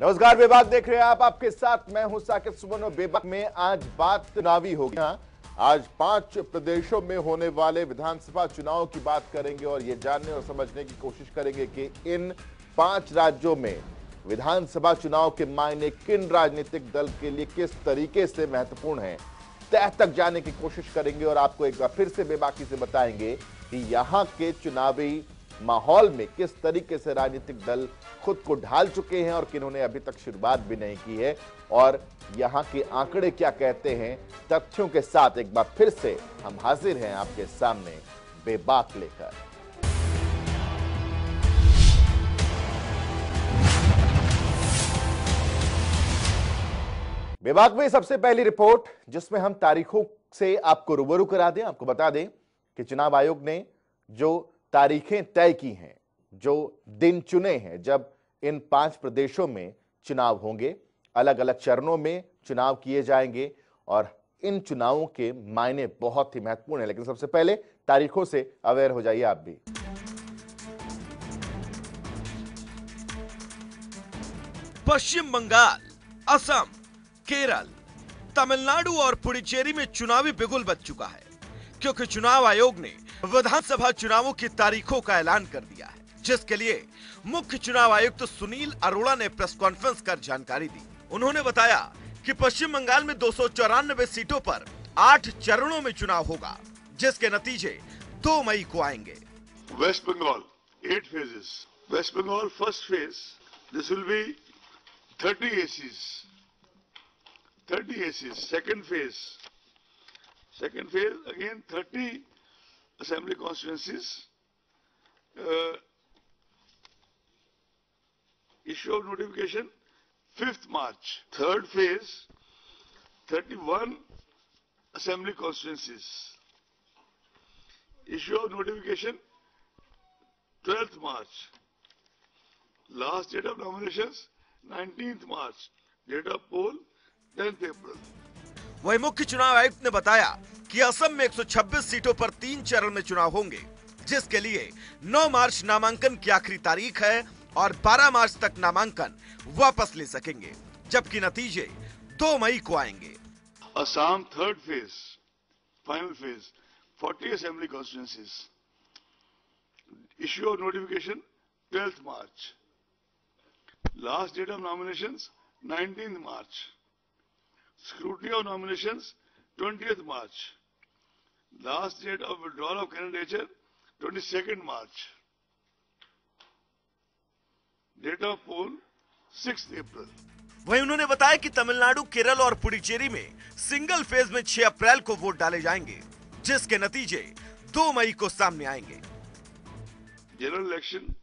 नमस्कार, बेबाक देख रहे हैं आप। आपके साथ मैं हूं साकिब सुमन और बेबाक में आज बात चुनावी होगी। आज 5 प्रदेशों में होने वाले विधानसभा चुनाव की बात करेंगे और ये जानने और समझने की कोशिश करेंगे कि इन 5 राज्यों में विधानसभा चुनाव के मायने किन राजनीतिक दल के लिए किस तरीके से महत्वपूर्ण है, तह तक जाने की कोशिश करेंगे और आपको एक बार फिर से बेबाकी से बताएंगे कि यहां के चुनावी माहौल में किस तरीके से राजनीतिक दल खुद को ढाल चुके हैं और किन्होंने अभी तक शुरुआत भी नहीं की है और यहां के आंकड़े क्या कहते हैं। तथ्यों के साथ एक बार फिर से हम हाजिर हैं आपके सामने बेबाक लेकर। बेबाक में सबसे पहली रिपोर्ट जिसमें हम तारीखों से आपको रूबरू करा दें, आपको बता दें कि चुनाव आयोग ने जो तारीखें तय की हैं, जो दिन चुने हैं जब इन 5 प्रदेशों में चुनाव होंगे, अलग अलग चरणों में चुनाव किए जाएंगे और इन चुनावों के मायने बहुत ही महत्वपूर्ण है। लेकिन सबसे पहले तारीखों से अवेयर हो जाइए आप भी। पश्चिम बंगाल, असम, केरल, तमिलनाडु और पुडुचेरी में चुनावी बिगुल बज चुका है, क्योंकि चुनाव आयोग ने विधानसभा चुनावों की तारीखों का ऐलान कर दिया है, जिसके लिए मुख्य चुनाव आयुक्त सुनील अरोड़ा ने प्रेस कॉन्फ्रेंस कर जानकारी दी। उन्होंने बताया कि पश्चिम बंगाल में 294 सीटों पर 8 चरणों में चुनाव होगा, जिसके नतीजे 2 मई को आएंगे। West Bengal 8 phases. West Bengal first phase, this will be 30 ACs. 30 ACs. Second phase again 30 assembly constituencies. Issue of notification 5th March. Third phase 31 assembly constituencies. Issue of notification 12th March. Last date of nominations 19th March. Date of poll 10th April. वही मुख्य चुनाव आयुक्त ने बताया कि असम में 126 सीटों पर 3 चरण में चुनाव होंगे, जिसके लिए 9 मार्च नामांकन की आखिरी तारीख है और 12 मार्च तक नामांकन वापस ले सकेंगे, जबकि नतीजे 2 मई को आएंगे। Assam third phase, final phase, 40 assembly constituencies. Issue of notification 12th March. Last date of nominations 19th March. Scrutiny of nominations 20th March. Last date of withdrawal of candidature 22nd March. Date of poll 6th April. वहीं उन्होंने बताया कि तमिलनाडु, केरल और पुडुचेरी में single phase में 6 अप्रैल को vote डाले जाएंगे, जिसके नतीजे 2 मई को सामने आएंगे। General election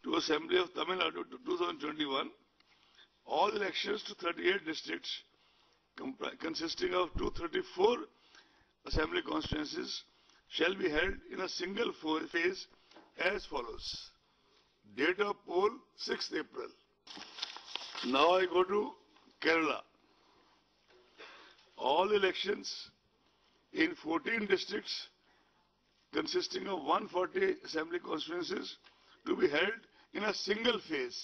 to Assembly of Tamil Nadu 2021. All elections to 38 districts consisting of 234 assembly constituencies shall be held in a single phase as follows. Date of poll 6th April. Now I go to Kerala. All elections in 14 districts consisting of 140 assembly constituencies to be held in a single phase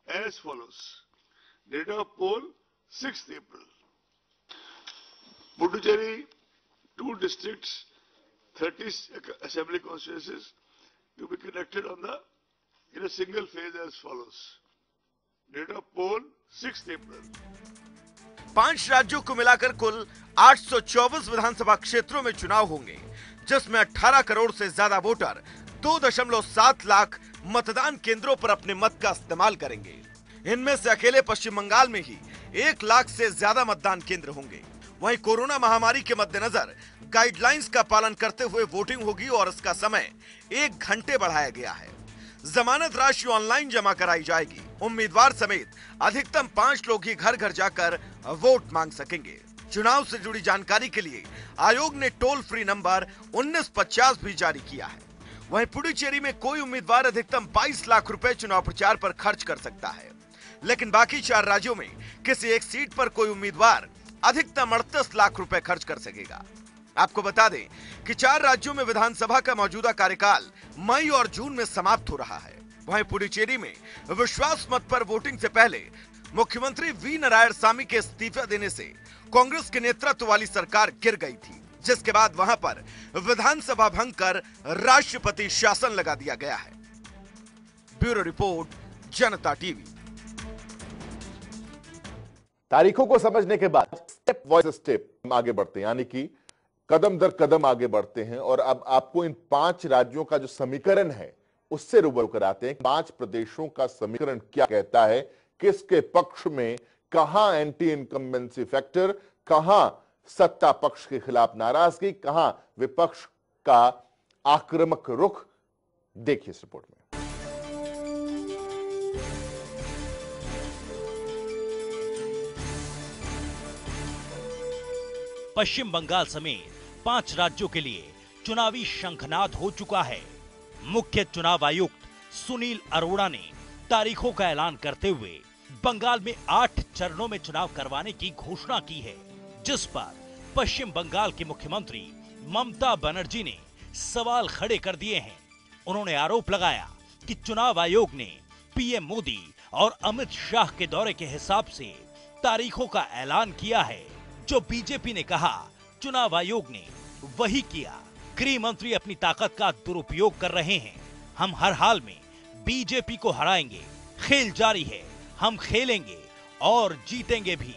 as follows. Date of poll 6th April. Puducherry, 2 districts, 30 assembly constituencies to be conducted in a single phase as follows. Date of poll 6th April. 5 राज्यों को मिलाकर कुल 824 विधानसभा क्षेत्रों में चुनाव होंगे, जिसमें 18 करोड़ से ज्यादा वोटर 2.7 लाख मतदान केंद्रों पर अपने मत का इस्तेमाल करेंगे। इनमें से अकेले पश्चिम बंगाल में ही 1 लाख से ज्यादा मतदान केंद्र होंगे। वहीं कोरोना महामारी के मद्देनजर गाइडलाइंस का पालन करते हुए वोटिंग होगी और इसका समय 1 घंटे बढ़ाया गया है। जमानत राशि ऑनलाइन जमा कराई जाएगी। उम्मीदवार समेत अधिकतम 5 लोग ही घर घर जाकर वोट मांग सकेंगे। चुनाव से जुड़ी जानकारी के लिए आयोग ने टोल फ्री नंबर 1950 भी जारी किया है। वहीं पुडुचेरी में कोई उम्मीदवार अधिकतम 22 लाख रुपए चुनाव प्रचार पर खर्च कर सकता है, लेकिन बाकी 4 राज्यों में किसी एक सीट पर कोई उम्मीदवार अधिकतम 38 लाख रुपए खर्च कर सकेगा। आपको बता दें कि 4 राज्यों में विधानसभा का मौजूदा कार्यकाल मई और जून में समाप्त हो रहा है। वहीं पुडुचेरी में विश्वास मत पर वोटिंग से पहले मुख्यमंत्री वी नारायणसामी के इस्तीफे देने से कांग्रेस के नेतृत्व वाली सरकार गिर गई थी, जिसके बाद वहां पर विधानसभा भंग कर राष्ट्रपति शासन लगा दिया गया है। ब्यूरो रिपोर्ट, जनता टीवी। तारीखों को समझने के बाद स्टेप बाय स्टेप आगे बढ़ते हैं, यानी कि कदम दर कदम आगे बढ़ते हैं। और अब आपको इन 5 राज्यों का जो समीकरण है उससे रूबरू कराते हैं। 5 प्रदेशों का समीकरण क्या कहता है, किसके पक्ष में, कहां एंटी इनकम्बेंसी फैक्टर, कहां सत्ता पक्ष के खिलाफ नाराजगी, कहां विपक्ष का आक्रामक रुख। देखिए इस रिपोर्ट में। पश्चिम बंगाल समेत 5 राज्यों के लिए चुनावी शंखनाद हो चुका है। मुख्य चुनाव आयुक्त सुनील अरोड़ा ने तारीखों का ऐलान करते हुए बंगाल में 8 चरणों में चुनाव करवाने की घोषणा की है, जिस पर पश्चिम बंगाल की मुख्यमंत्री ममता बनर्जी ने सवाल खड़े कर दिए हैं। उन्होंने आरोप लगाया कि चुनाव आयोग ने पीएम मोदी और अमित शाह के दौरे के हिसाब से तारीखों का ऐलान किया है। जो बीजेपी ने कहा, चुनाव आयोग ने वही किया। गृह मंत्री अपनी ताकत का दुरुपयोग कर रहे हैं। हम हर हाल में बीजेपी को हराएंगे। खेल जारी है, हम खेलेंगे और जीतेंगे भी।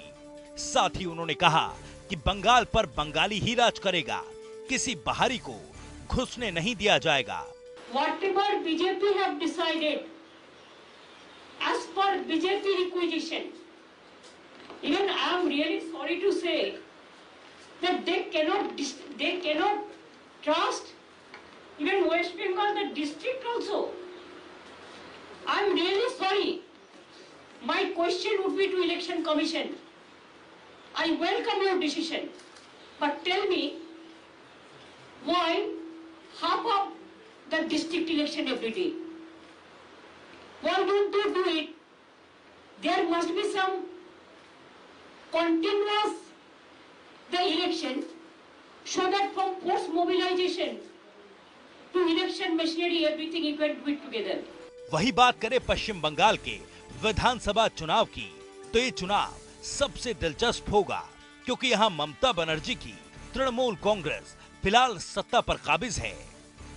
साथ ही उन्होंने कहा कि बंगाल पर बंगाली ही राज करेगा, किसी बाहरी को घुसने नहीं दिया जाएगा। Whatever BJP have decided, as per BJP requisition, even I am really sorry to say that they cannot trust even West Bengal, the district also. I am really sorry. My question would be to Election Commission. I welcome your decision, but tell me why half of the district election every day? Why don't they do it? There must be some continuous the election, so that from post mobilization to election machinery everything you can do it together. वही बात करें पश्चिम बंगाल के विधानसभा चुनाव की, तो ये चुनाव सबसे दिलचस्प होगा, क्योंकि यहाँ ममता बनर्जी की तृणमूल कांग्रेस फिलहाल सत्ता पर काबिज है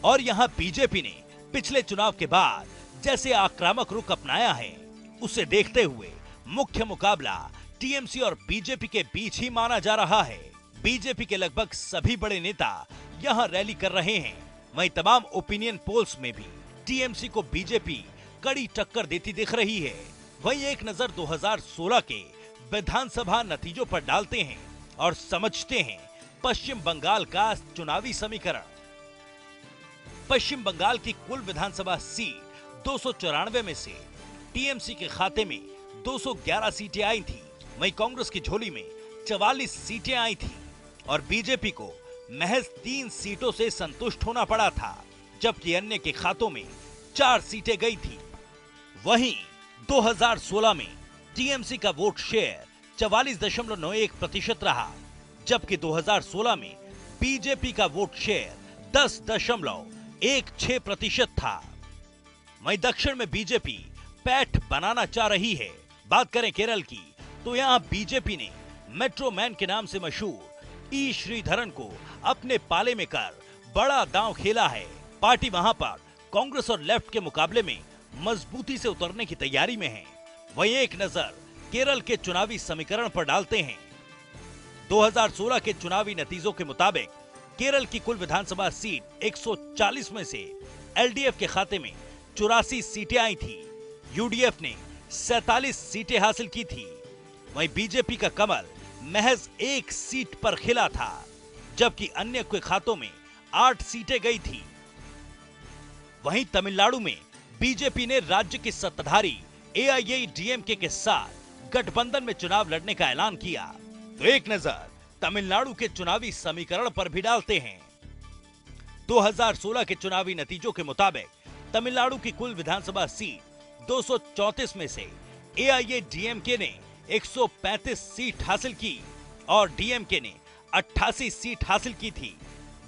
और यहाँ बीजेपी ने पिछले चुनाव के बाद जैसे आक्रामक रुख अपनाया है, उसे देखते हुए मुख्य मुकाबला टीएमसी और बीजेपी के बीच ही माना जा रहा है। बीजेपी के लगभग सभी बड़े नेता यहाँ रैली कर रहे हैं। वहीं तमाम ओपिनियन पोल्स में भी टीएमसी को बीजेपी कड़ी टक्कर देती दिख रही है। वहीं एक नजर 2016 के विधानसभा नतीजों पर डालते हैं और समझते हैं पश्चिम बंगाल का चुनावी समीकरण। पश्चिम बंगाल की कुल विधानसभा सीट 294 में से टीएमसी के खाते में 211 सीटें आई थी। वहीं कांग्रेस की झोली में 44 सीटें आई थी और बीजेपी को महज 3 सीटों से संतुष्ट होना पड़ा था, जबकि अन्य के खातों में 4 सीटें गई थी। वहीं 2016 में टीएमसी का वोट शेयर 44.91% रहा, जबकि 2016 में बीजेपी का वोट शेयर 10.16% था। वहीं दक्षिण में बीजेपी पैठ बनाना चाह रही है। बात करें केरल की, तो यहाँ बीजेपी ने मेट्रो मैन के नाम से मशहूर ई श्रीधरन को अपने पाले में कर बड़ा दांव खेला है। पार्टी वहां पर कांग्रेस और लेफ्ट के मुकाबले में मजबूती से उतरने की तैयारी में है। वहीं एक नजर केरल के चुनावी समीकरण पर डालते हैं। 2016 के चुनावी नतीजों के मुताबिक केरल की कुल विधानसभा सीट 140 में से एलडीएफ के खाते में 84 सीटें आई थी। यूडीएफ ने 47 सीटें हासिल की थी। वहीं बीजेपी का कमल महज 1 सीट पर खिला था, जबकि अन्य के खातों में 8 सीटें गई थी। वहीं तमिलनाडु में बीजेपी ने राज्य की सत्ताधारी एआईएडीएमके के साथ गठबंधन में चुनाव लड़ने का ऐलान किया। तो एक नजर तमिलनाडु के चुनावी समीकरण पर भी डालते हैं। 2016 के चुनावी नतीजों के मुताबिक तमिलनाडु की कुल विधानसभा सीट 234 में से एआईएडीएमके ने 135 सीट हासिल की और डीएमके ने 88 सीट हासिल की थी,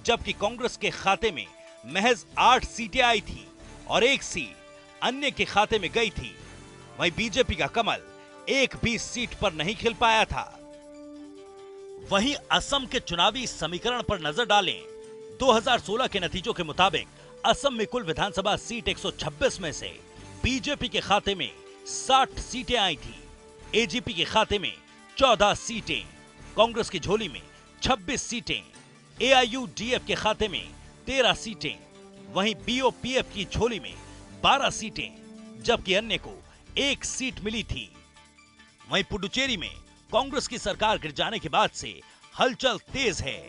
जबकि कांग्रेस के खाते में महज 8 सीटें आई थी और 1 सीट अन्य के खाते में गई थी। वहीं बीजेपी का कमल एक भी सीट पर नहीं खिल पाया था। वहीं असम के चुनावी समीकरण पर नजर डालें। 2016 के नतीजों के मुताबिक असम में कुल विधानसभा सीट 126 में से बीजेपी के खाते में 60 सीटें आई थी। एजीपी के खाते में 14 सीटें, कांग्रेस की झोली में 26 सीटें, एआईयूडीएफ के खाते में 13 सीटें, वहीं बीओपीएफ की झोली में 12 सीटें, जबकि अन्य को 1 सीट मिली थी। वहीं पुडुचेरी में कांग्रेस की सरकार गिर जाने के बाद से हलचल तेज है।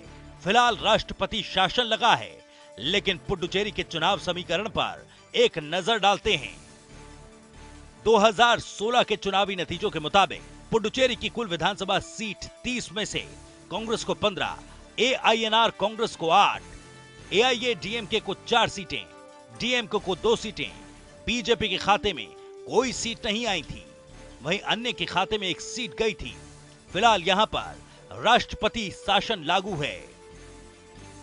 फिलहाल राष्ट्रपति शासन लगा है, लेकिन पुडुचेरी के चुनाव समीकरण पर एक नजर डालते हैं। 2016 के चुनावी नतीजों के मुताबिक पुडुचेरी की कुल विधानसभा सीट 30 में से कांग्रेस को 15, एआईएनआर कांग्रेस को 8, एआईएडीएमके को 4 सीटें, डीएमके को 2 सीटें, बीजेपी के खाते में कोई सीट नहीं आई थी। वहीं अन्य के खाते में 1 सीट गई थी। फिलहाल यहां पर राष्ट्रपति शासन लागू है।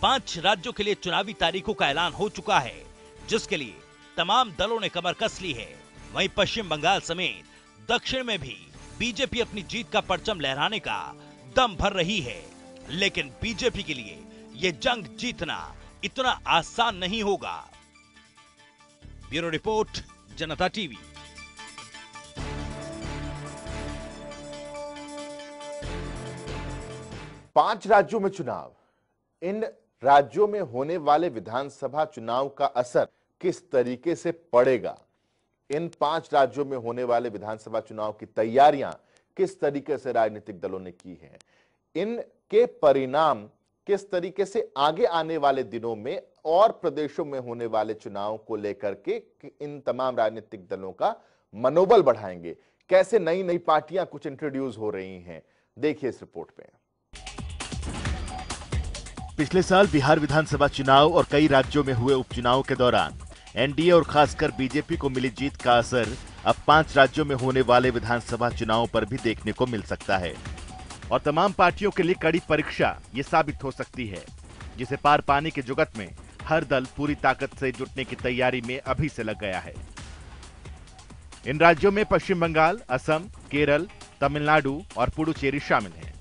5 राज्यों के लिए चुनावी तारीखों का ऐलान हो चुका है, जिसके लिए तमाम दलों ने कमर कस ली है। वहीं पश्चिम बंगाल समेत दक्षिण में भी बीजेपी अपनी जीत का परचम लहराने का दम भर रही है, लेकिन बीजेपी के लिए यह जंग जीतना इतना आसान नहीं होगा। ब्यूरो रिपोर्ट, जनता टीवी। पांच राज्यों में चुनाव, इन राज्यों में होने वाले विधानसभा चुनाव का असर किस तरीके से पड़ेगा? इन 5 राज्यों में होने वाले विधानसभा चुनाव की तैयारियां किस तरीके से राजनीतिक दलों ने की हैं? इनके परिणाम किस तरीके से आगे आने वाले दिनों में और प्रदेशों में होने वाले चुनाव को लेकर के इन तमाम राजनीतिक दलों का मनोबल बढ़ाएंगे? कैसे नई नई पार्टियां कुछ इंट्रोड्यूस हो रही हैं, देखिए इस रिपोर्ट में। पिछले साल बिहार विधानसभा चुनाव और कई राज्यों में हुए उपचुनाव के दौरान एनडीए और खासकर बीजेपी को मिली जीत का असर अब 5 राज्यों में होने वाले विधानसभा चुनाव पर भी देखने को मिल सकता है और तमाम पार्टियों के लिए कड़ी परीक्षा ये साबित हो सकती है, जिसे पार पाने के जुगत में हर दल पूरी ताकत से जुटने की तैयारी में अभी से लग गया है। इन राज्यों में पश्चिम बंगाल, असम, केरल, तमिलनाडु और पुडुचेरी शामिल हैं।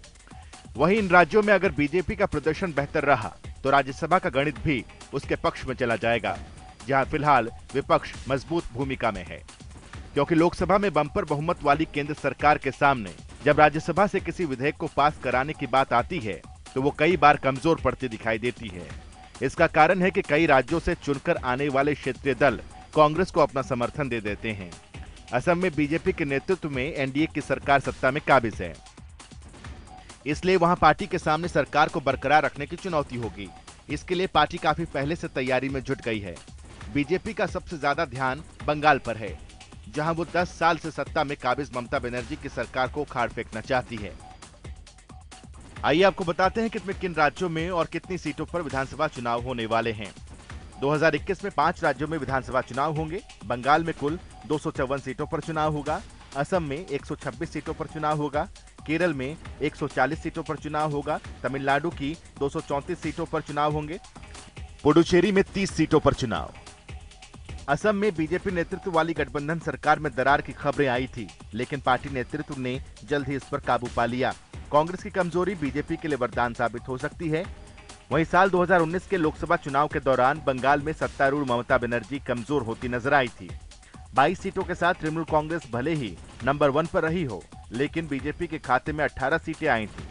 वहीं इन राज्यों में अगर बीजेपी का प्रदर्शन बेहतर रहा तो राज्यसभा का गणित भी उसके पक्ष में चला जाएगा, जहां फिलहाल विपक्ष मजबूत भूमिका में है, क्योंकि लोकसभा में बंपर बहुमत वाली केंद्र सरकार के सामने जब राज्यसभा से किसी विधेयक को पास कराने की बात आती है तो वो कई बार कमजोर पड़ती दिखाई देती है। इसका कारण है कि कई राज्यों से चुनकर आने वाले क्षेत्रीय दल कांग्रेस को अपना समर्थन दे देते हैं। असम में बीजेपी के नेतृत्व में एनडीए की सरकार सत्ता में काबिज है, इसलिए वहां पार्टी के सामने सरकार को बरकरार रखने की चुनौती होगी। इसके लिए पार्टी काफी पहले से तैयारी में जुट गई है। बीजेपी का सबसे ज्यादा ध्यान बंगाल पर है, जहां वो 10 साल से सत्ता में काबिज ममता बनर्जी की सरकार को उखाड़ फेंकना चाहती है। आइए आपको बताते हैं कि किन राज्यों में और कितनी सीटों पर विधानसभा चुनाव होने वाले हैं। 2021 में 5 राज्यों में विधानसभा चुनाव होंगे। बंगाल में कुल 254 सीटों पर चुनाव होगा, असम में 126 सीटों पर चुनाव होगा, केरल में 140 सीटों पर चुनाव होगा, तमिलनाडु की 234 सीटों पर चुनाव होंगे, पुडुचेरी में 30 सीटों पर चुनाव। असम में बीजेपी नेतृत्व वाली गठबंधन सरकार में दरार की खबरें आई थी, लेकिन पार्टी नेतृत्व ने जल्द ही इस पर काबू पा लिया। कांग्रेस की कमजोरी बीजेपी के लिए वरदान साबित हो सकती है। वहीं साल 2019 के लोकसभा चुनाव के दौरान बंगाल में सत्तारूढ़ ममता बनर्जी कमजोर होती नजर आई थी। 22 सीटों के साथ तृणमूल कांग्रेस भले ही नंबर 1 पर रही हो, लेकिन बीजेपी के खाते में 18 सीटें आई थी।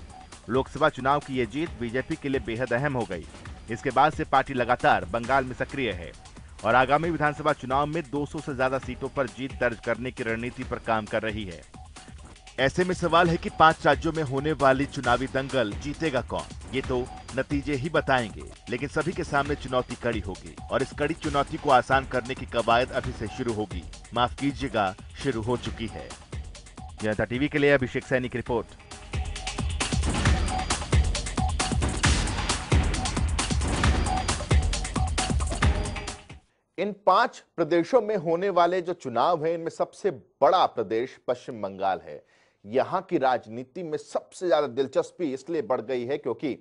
लोकसभा चुनाव की ये जीत बीजेपी के लिए बेहद अहम हो गई। इसके बाद से पार्टी लगातार बंगाल में सक्रिय है और आगामी विधानसभा चुनाव में 200 से ज्यादा सीटों पर जीत दर्ज करने की रणनीति पर काम कर रही है। ऐसे में सवाल है कि 5 राज्यों में होने वाली चुनावी दंगल जीतेगा कौन? ये तो नतीजे ही बताएंगे, लेकिन सभी के सामने चुनौती कड़ी होगी और इस कड़ी चुनौती को आसान करने की कवायद अभी से शुरू होगी। माफ कीजिएगा, शुरू हो चुकी है। जनता टीवी के लिए अभिषेक सैनी की रिपोर्ट। इन 5 प्रदेशों में होने वाले जो चुनाव हैं, इनमें सबसे बड़ा प्रदेश पश्चिम बंगाल है। यहां की राजनीति में सबसे ज्यादा दिलचस्पी इसलिए बढ़ गई है क्योंकि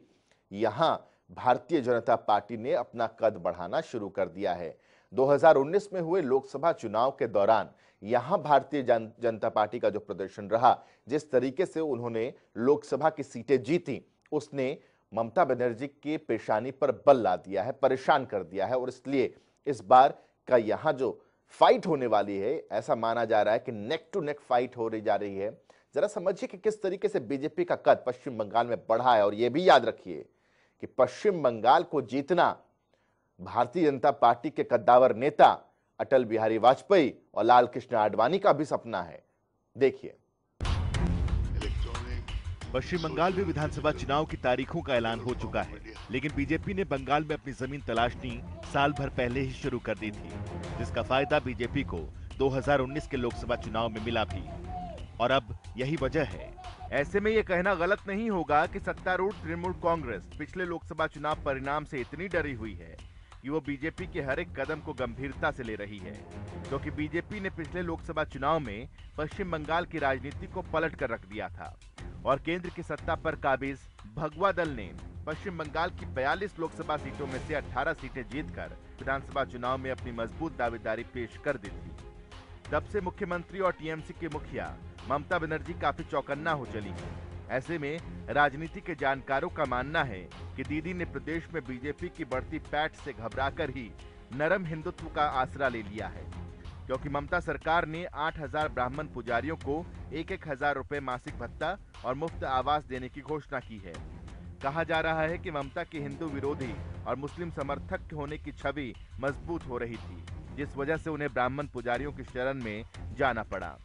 यहां भारतीय जनता पार्टी ने अपना कद बढ़ाना शुरू कर दिया है। 2019 में हुए लोकसभा चुनाव के दौरान यहां भारतीय जनता पार्टी का जो प्रदर्शन रहा, जिस तरीके से उन्होंने लोकसभा की सीटें जीती, उसने ममता बनर्जी के पेशानी पर बल ला दिया है, परेशान कर दिया है। और इसलिए इस बार का यहां जो फाइट होने वाली है, ऐसा माना जा रहा है कि नेक टू नेक फाइट हो रही जा रही है। जरा समझिए कि किस तरीके से बीजेपी का कद पश्चिम बंगाल में बढ़ा है। और यह भी याद रखिए कि पश्चिम बंगाल को जीतना भारतीय जनता पार्टी के कद्दावर नेता अटल बिहारी वाजपेयी और लाल कृष्ण आडवाणी का भी सपना है। देखिए, पश्चिम बंगाल में विधानसभा चुनाव की तारीखों का ऐलान हो चुका है, लेकिन बीजेपी ने बंगाल में अपनी जमीन तलाशनी साल भर पहले ही शुरू कर दी थी, जिसका फायदा बीजेपी को 2019 के लोकसभा चुनाव में मिला भी। और अब यही वजह है। ऐसे में यह कहना गलत नहीं होगा कि सत्तारूढ़ तृणमूल कांग्रेस पिछले लोकसभा चुनाव परिणाम से इतनी डरी हुई है कि वो बीजेपी के हर एक कदम को गंभीरता से ले रही है, क्योंकि बीजेपी ने पिछले लोकसभा चुनाव में पश्चिम बंगाल की राजनीति को पलट कर रख दिया था और केंद्र की सत्ता पर काबिज भगवा दल ने पश्चिम बंगाल की 42 लोकसभा सीटों में से 18 सीटें जीतकर विधानसभा चुनाव में अपनी मजबूत दावेदारी पेश कर दी थी। तब से मुख्यमंत्री और टीएमसी के मुखिया ममता बनर्जी काफी चौकन्ना हो चली है। ऐसे में राजनीति के जानकारों का मानना है कि दीदी ने प्रदेश में बीजेपी की बढ़ती पैठ से घबराकर ही नरम हिंदुत्व का आसरा ले लिया है, क्योंकि ममता सरकार ने 8000 ब्राह्मण पुजारियों को 1-1000 रुपए मासिक भत्ता और मुफ्त आवास देने की घोषणा की है। कहा जा रहा है कि ममता के हिंदू विरोधी और मुस्लिम समर्थक होने की छवि मजबूत हो रही थी, जिस वजह से उन्हें ब्राह्मण पुजारियों की शरण में जाना पड़ा।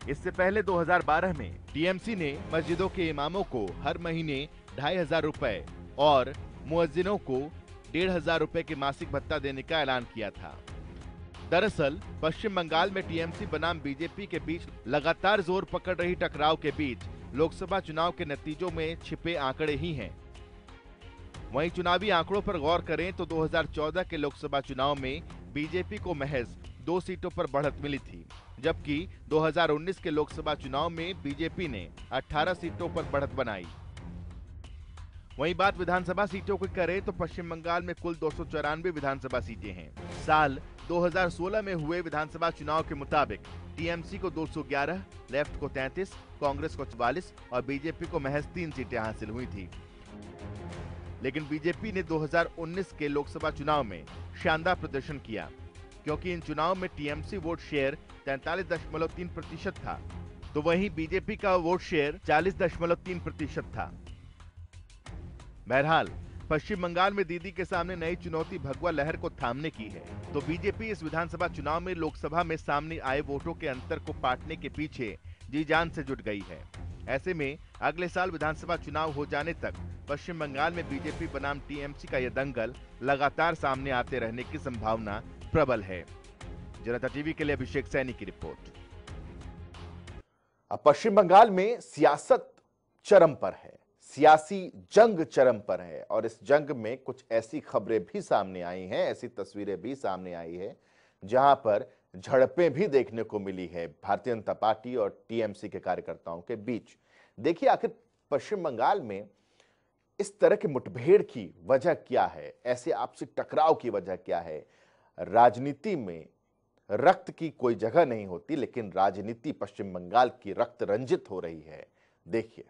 इससे पहले 2012 में टीएमसी ने मस्जिदों के इमामों को हर महीने 2500 रुपए और मुअज्जिनों को 1500 रुपए के मासिक भत्ता देने का ऐलान किया था। दरअसल पश्चिम बंगाल में टीएमसी बनाम बीजेपी के बीच लगातार जोर पकड़ रही टकराव के बीच लोकसभा चुनाव के नतीजों में छिपे आंकड़े ही हैं। वहीं चुनावी आंकड़ों पर गौर करें तो 2014 के लोकसभा चुनाव में बीजेपी को महज 2 सीटों पर बढ़त मिली थी, जबकि 2019 के लोकसभा चुनाव में बीजेपी ने 18 सीटों पर बढ़त बनाई। वहीं बात विधानसभा सीटों की करें तो पश्चिम बंगाल में कुल 294 विधानसभा सीटें हैं। साल 2016 में हुए विधानसभा चुनाव के मुताबिक टीएमसी को 211, लेफ्ट को 33, कांग्रेस को 44 और बीजेपी को महज 3 सीटें हासिल हुई थी। लेकिन बीजेपी ने 2019 के लोकसभा चुनाव में शानदार प्रदर्शन किया, क्योंकि इन चुनाव में टीएमसी वोट शेयर 43.3% था, तो वहीं बीजेपी का वोट शेयर 40.3% था। बहरहाल पश्चिम बंगाल में दीदी के सामने नई चुनौती भगवा लहर को थामने की है, तो बीजेपी इस विधानसभा चुनाव में लोकसभा में सामने आए वोटों के अंतर को पाटने के पीछे जी जान से जुट गई है। ऐसे में अगले साल विधानसभा चुनाव हो जाने तक पश्चिम बंगाल में बीजेपी बनाम टीएमसी का यह दंगल लगातार सामने आते रहने की संभावना प्रबल है। जनता टीवी के लिए अभिषेक सैनी की रिपोर्ट। अब पश्चिम बंगाल में सियासत चरम पर है, सियासी जंग चरम पर है और इस जंग में कुछ ऐसी खबरें भी सामने आई हैं, ऐसी तस्वीरें भी सामने आई है जहां पर झड़पें भी देखने को मिली है भारतीय जनता पार्टी और टीएमसी के कार्यकर्ताओं के बीच। देखिए आखिर पश्चिम बंगाल में इस तरह की मुठभेड़ की वजह क्या है, ऐसे आपसी टकराव की वजह क्या है। राजनीति में रक्त की कोई जगह नहीं होती, लेकिन राजनीति पश्चिम बंगाल की रक्त रंजित हो रही है। देखिए,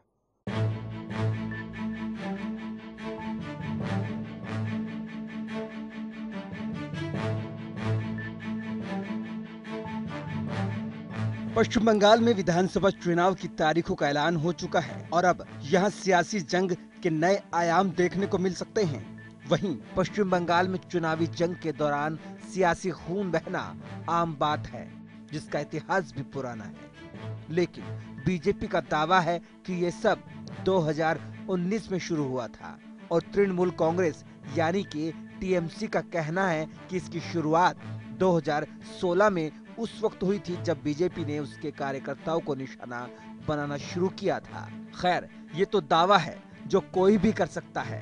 पश्चिम बंगाल में विधानसभा चुनाव की तारीखों का ऐलान हो चुका है और अब यहां सियासी जंग के नए आयाम देखने को मिल सकते हैं। वहीं पश्चिम बंगाल में चुनावी जंग के दौरान सियासी खून बहना आम बात है, जिसका इतिहास भी पुराना है। लेकिन बीजेपी का दावा है कि ये सब 2019 में शुरू हुआ था और तृणमूल कांग्रेस यानी कि टीएमसी का कहना है कि इसकी शुरुआत 2016 में उस वक्त हुई थी जब बीजेपी ने उसके कार्यकर्ताओं को निशाना बनाना शुरू किया था। खैर, ये तो दावा है जो कोई भी कर सकता है।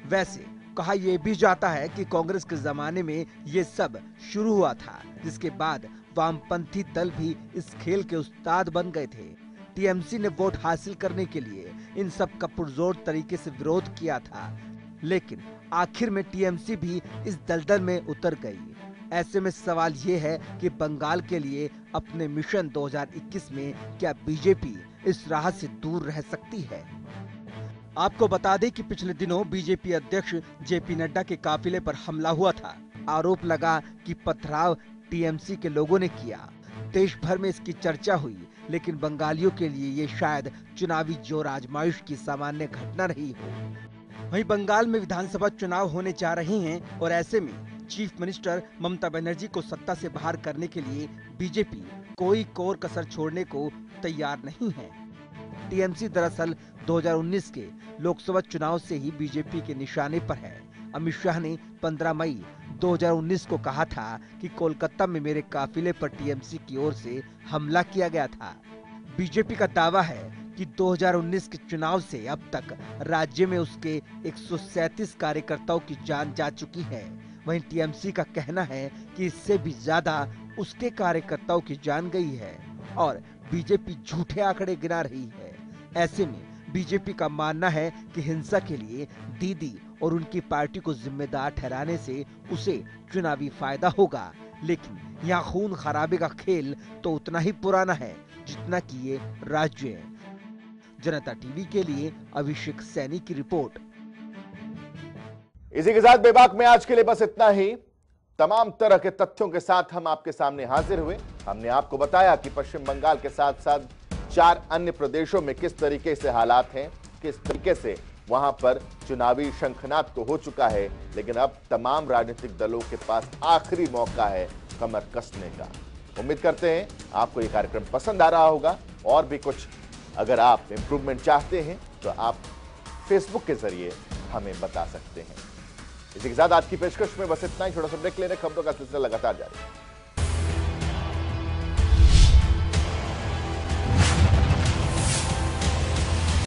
वैसे कहा यह भी जाता है कि कांग्रेस के जमाने में ये सब शुरू हुआ था, जिसके बाद वामपंथी दल भी इस खेल के उस्ताद बन गए थे। टीएमसी ने वोट हासिल करने के लिए इन सब का पुरजोर तरीके से विरोध किया था, लेकिन आखिर में टीएमसी भी इस दलदल में उतर गई। ऐसे में सवाल ये है कि बंगाल के लिए अपने मिशन 2021 में क्या बीजेपी इस राह से दूर रह सकती है? आपको बता दें कि पिछले दिनों बीजेपी अध्यक्ष जेपी नड्डा के काफिले पर हमला हुआ था। आरोप लगा कि पथराव टीएमसी के लोगों ने किया। देश भर में इसकी चर्चा हुई, लेकिन बंगालियों के लिए ये शायद चुनावी जोर आजमाइश की सामान्य घटना रही हो। वहीं बंगाल में विधानसभा चुनाव होने जा रहे हैं और ऐसे में चीफ मिनिस्टर ममता बनर्जी को सत्ता से बाहर करने के लिए बीजेपी कोई कोर कसर छोड़ने को तैयार नहीं है। टीएमसी दरअसल 2019 के लोकसभा चुनाव से ही बीजेपी के निशाने पर है। अमित शाह ने 15 मई 2019 को कहा था कि कोलकाता में मेरे काफिले पर टीएमसी की ओर से हमला किया गया था। बीजेपी का दावा है कि 2019 के चुनाव से अब तक राज्य में उसके 137 कार्यकर्ताओं की जान जा चुकी है। वहीं टीएमसी का कहना है कि इससे भी ज्यादा उसके कार्यकर्ताओं की जान गई है और बीजेपी झूठे आंकड़े गिना रही है। ऐसे में बीजेपी का मानना है कि हिंसा के लिए दीदी और उनकी पार्टी को जिम्मेदार ठहराने से उसे चुनावी फायदा होगा, लेकिन यहाँ खून खराबे का खेल तो उतना ही पुराना है जितना कि ये राज्य है। जनता टीवी के लिए अभिषेक सैनी की रिपोर्ट। इसी के साथ बेबाक में आज के लिए बस इतना ही। तमाम तरह के तथ्यों के साथ हम आपके सामने हाजिर हुए। हमने आपको बताया कि पश्चिम बंगाल के साथ साथ 4 अन्य प्रदेशों में किस तरीके से हालात हैं, किस तरीके से वहां पर चुनावी शंखनाद तो हो चुका है, लेकिन अब तमाम राजनीतिक दलों के पास आखिरी मौका है कमर कसने का। उम्मीद करते हैं आपको ये कार्यक्रम पसंद आ रहा होगा। और भी कुछ अगर आप इंप्रूवमेंट चाहते हैं तो आप फेसबुक के जरिए हमें बता सकते हैं। इसी के साथ आज की पेशकश में बस इतना ही। छोटा सा ब्रेक ले रहे, खबरों का सिलसिला लगातार जारी है।